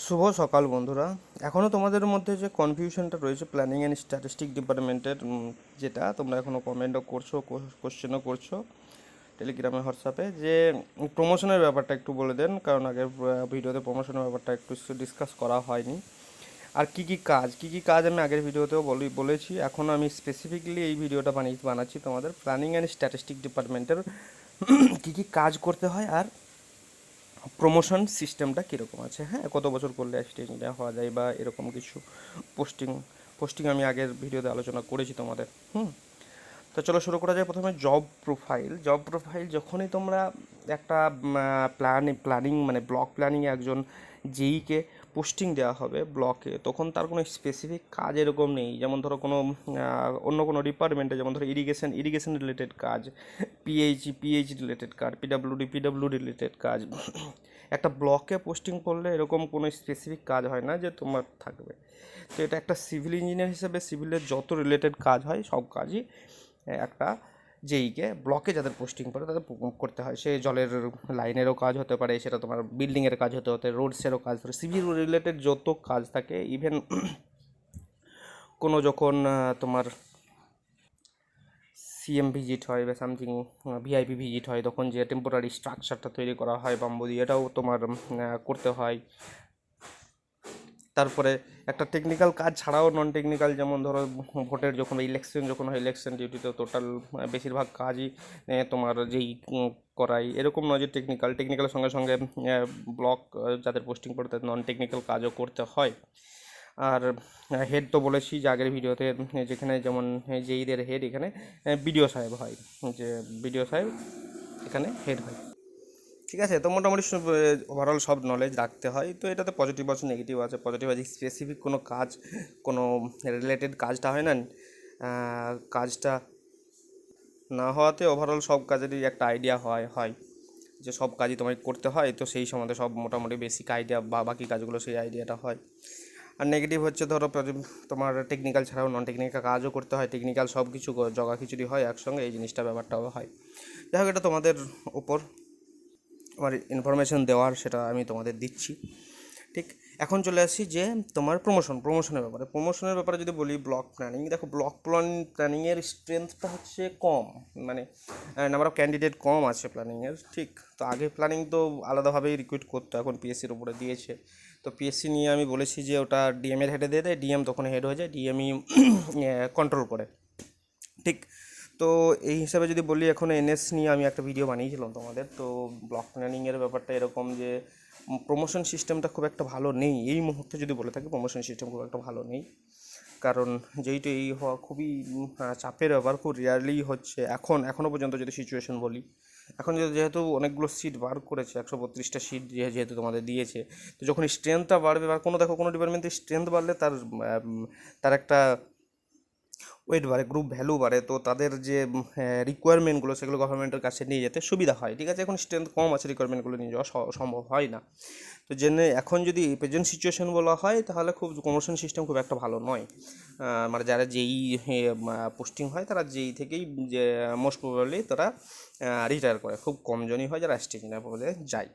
শুভ সকাল বন্ধুরা। এখনও তোমাদের মধ্যে যে কনফিউশনটা রয়েছে প্ল্যানিং অ্যান্ড স্ট্যাটিস্টিক ডিপার্টমেন্টের, যেটা তোমরা এখনও কমেন্টও করছো, কোশ্চেনও করছো টেলিগ্রামে, হোয়াটসঅ্যাপে, যে প্রমোশনের ব্যাপারটা একটু বলে দেন, কারণ আগের ভিডিওতে প্রমোশনের ব্যাপারটা একটু ডিসকাস করা হয়নি। আর কী কী কাজ আমি আগের ভিডিওতেও বলেছি। এখন আমি স্পেসিফিকলি এই ভিডিওটা বানাচ্ছি তোমাদের প্ল্যানিং অ্যান্ড স্ট্যাটিস্টিক ডিপার্টমেন্টের কী কী কাজ করতে হয়, আর প্রমোশন সিস্টেমটা কীরকম আছে, হ্যাঁ, কত বছর করলে অ্যাসিস্ট্যান্ট হওয়া যায় বা এরকম কিছু পোস্টিং পোস্টিং আমি আগের ভিডিওতে আলোচনা করেছি তোমাদের। তো চলো শুরু করা যায়। প্রথমে জব প্রোফাইল যখনই তোমরা একটা প্ল্যানিং মানে ব্লক প্ল্যানিংয়ে একজন যেইকে পোস্টিং দেওয়া হবে ব্লকে, তখন তার কোনো স্পেসিফিক কাজ এরকম নেই। যেমন ধরো কোনো অন্য কোনো ডিপার্টমেন্টে, যেমন ধরো ইরিগেশন রিলেটেড কাজ, পিএইচ রিলেটেড কাজ, পিডাব্লিউ রিলেটেড কাজ, একটা ব্লকে পোস্টিং করলে এরকম কোনো স্পেসিফিক কাজ হয় না যে তোমার থাকবে। তো এটা একটা সিভিল ইঞ্জিনিয়ার হিসেবে সিভিলের যত রিলেটেড কাজ হয় সব কাজই একটা যেইকে ব্লকে যাদের পোস্টিং পড়ে তাদের করতে হয়। সে জলের লাইনেরও কাজ হতে পারে, সেটা তোমার বিল্ডিংয়ের কাজ হতে রোডসেরও কাজ ধরে, সিভিল রিলেটেড যত কাজ থাকে। ইভেন কোনো যখন তোমার সিএম ভিজিট হয় বা সামথিং ভিআইপি ভিজিট হয়, তখন যে টেম্পোরারি স্ট্রাকচারটা তৈরি করা হয় বাম্বু দিয়ে, এটাও তোমার করতে হয়। তারপরে একটা টেকনিক্যাল কাজ ছাড়াও নন টেকনিক্যাল, যেমন ধরো ভোটের যখন যখন হয় ইলেকশন ডিউটিতে টোটাল বেশিরভাগ কাজই তোমার যেই করাই, এরকম নয় যে টেকনিক্যালের সঙ্গে সঙ্গে ব্লক যাদের পোস্টিং পড়ে তাদের নন টেকনিক্যাল কাজও করতে হয়। আর হেড তো বলেছি যে আগের ভিডিওতে, যেখানে যেমন যেইদের হেড এখানে বিডিও সাহেব হয়, যে বিডিও সাহেব এখানে হেড হয়। ঠিক আছে, তো মোটামুটি ওভারঅল সব নলেজ রাখতে হয়। তো এটাতে পজিটিভ আছে, নেগেটিভ আছে। পজিটিভ আছে স্পেসিফিক কোনো কাজ, কোনো রিলেটেড কাজটা হয় না, কাজটা না হওয়াতে ওভারঅল সব কাজেরই একটা আইডিয়া হয় যে সব কাজই তোমায় করতে হয়। তো সেই সম্বন্ধে সব মোটামুটি বেসিক আইডিয়া বা বাকি কাজগুলো সেই আইডিয়াটা হয়। আর নেগেটিভ হচ্ছে ধরো তোমার টেকনিক্যাল ছাড়াও নন টেকনিক্যাল কাজও করতে হয়, টেকনিক্যাল সব কিছু জগা খিচুড়ি হয় একসঙ্গে, এই জিনিসটা ব্যাপারটাও হয়। যাই হোক, এটা তোমাদের উপর আমার ইনফরমেশন দেওয়ার, সেটা আমি তোমাদের দিচ্ছি। ঠিক, এখন চলে আসি যে তোমার প্রমোশনের ব্যাপারে যদি বলি, ব্লক প্ল্যানিং, দেখো ব্লক প্ল্যানিংয়ের স্ট্রেংথটা হচ্ছে কম, মানে নাম্বার অফ ক্যান্ডিডেট কম আছে প্ল্যানিংয়ের। ঠিক, তো আগে প্ল্যানিং তো আলাদাভাবেই রিক্রুট করতো, এখন পিএসসির উপরে দিয়েছে। তো পিএসসি নিয়ে আমি বলেছি যে ওটা ডিএমের হেডে দিয়ে দেয়, ডিএম তখন হেড হয়ে যায়, ডিএমই কন্ট্রোল করে। ঠিক, তো এই হিসাবে যদি বলি, এখন এনএস নিয়ে আমি একটা ভিডিও বানিয়েছিলাম তোমাদের। তো ব্লক প্ল্যানিংয়ের ব্যাপারটা এরকম যে প্রমোশন সিস্টেমটা খুব একটা ভালো নেই এই মুহূর্তে। যদি বলে থাকি প্রমোশন সিস্টেম খুব একটা ভালো নেই, কারণ যেইটা এই হওয়া খুবই চাপের ব্যাপার, খুব রেয়ারলি হচ্ছে এখনও পর্যন্ত যদি সিচুয়েশন বলি। এখন যেহেতু অনেকগুলো সিট বার করেছে, 132টা সিট যেহেতু তোমাদের দিয়েছে, তো যখন স্ট্রেংথটা বাড়বে, বা কোনো ডিপার্টমেন্টের স্ট্রেংথ বাড়লে তার একটা ওয়েট বাড়ে, গ্রুপ ভ্যালু বাড়ে, তো তাদের যে রিকোয়ারমেন্টগুলো সেগুলো গভর্নমেন্টের কাছে নিয়ে যেতে সুবিধা হয়। ঠিক আছে, এখন স্ট্রেংথ কম আছে, রিকোয়ারমেন্টগুলো নিয়ে যাওয়া সম্ভব হয় না। তো জেনে এখন যদি প্রেজেন্ট সিচুয়েশন বলা হয়, তাহলে খুব প্রমোশন সিস্টেম খুব একটা ভালো নয়। মানে যারা যেই পোস্টিং হয়, তারা যেই থেকেই যে মোস্ট প্রবাবলি তারা রিটায়ার করে, খুব কম জনই হয় যারা অ্যাসিস্ট্যান্ট পদে যায়।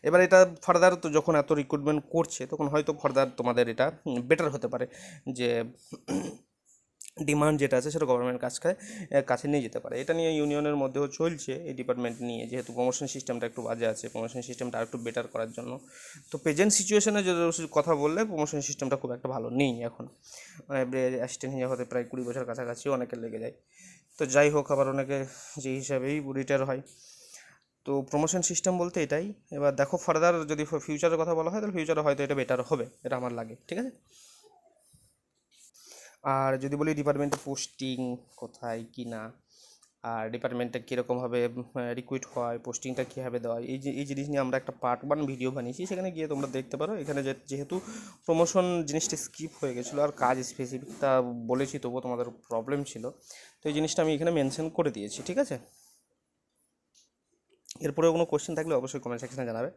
এবার এটা ফার্দার, তো যখন এত রিক্রুটমেন্ট করছে, তখন হয়তো ফার্দার তোমাদের এটা বেটার হতে পারে, যে ডিমান্ড যেটা আছে সেটা গভর্নমেন্ট কাছে নিয়ে যেতে পারে। এটা নিয়ে ইউনিয়নের মধ্যেও চলছে, এই ডিপার্টমেন্ট নিয়ে, যেহেতু প্রমোশন সিস্টেমটা একটু বাজে আছে, প্রমোশন সিস্টেমটা আর একটু বেটার করার জন্য। তো প্রেজেন্ট সিচুয়েশনে যে কথা বললে, প্রমোশন সিস্টেমটা খুব একটা ভালো নেই এখন। মানে অ্যাসিস্ট্যান্ট ইঞ্জিনিয়ার হতে প্রায় 20 বছর কাছাকাছিও অনেকের লেগে যায়। তো যাই হোক, আবার অনেকে যে হিসাবেই রিটায়ার হয়। তো প্রমোশন সিস্টেম বলতে এটাই। এবার দেখো ফার্দার যদি ফিউচারের কথা বলা হয়, তাহলে ফিউচারে হয়তো এটা বেটার হবে, এটা আমার লাগে। ঠিক আছে, আর যদি বলি ডিপার্টমেন্টে পোস্টিং কোথায় কি না, আর ডিপার্টমেন্টে কীরকমভাবে রিক্রুট হয়, পোস্টিংটা কীভাবে দেওয়া হয়, এই জিনিস নিয়ে আমরা একটা পার্ট 1 ভিডিও বানিয়েছি, সেখানে গিয়ে তোমরা দেখতে পারো। এখানে যেহেতু প্রমোশন জিনিসটা স্কিপ হয়ে গেছিলো, আর কাজ স্পেসিফিকটা বলেছি, তবুও তোমাদের প্রবলেম ছিল, তো এই জিনিসটা আমি এখানে মেনশন করে দিয়েছি। ঠিক আছে, এরপরেও কোনো কোশ্চেন থাকলে অবশ্যই কমেন্ট সেকশনে জানাবে।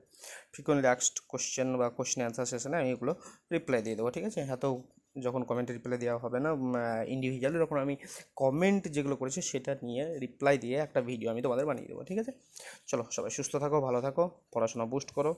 ফ্রিকোয়েন্টলি আস্কড কোশ্চেন বা কোশ্চেন অ্যান্সার সেশনে আমি এগুলো রিপ্লাই দিয়ে দেবো। ঠিক আছে, হ্যাঁ, তো যখন কমেন্টে রিপ্লাই দেওয়া হবে না ইন্ডিভিজুয়ালি, তখন আমি কমেন্ট যেগুলো করেছি সেটা নিয়ে রিপ্লাই দিয়ে একটা ভিডিও আমি তোমাদের বানিয়ে দেবো। ঠিক আছে, চলো সবাই সুস্থ থাকো, ভালো থাকো, পড়াশোনা বুস্ট করো।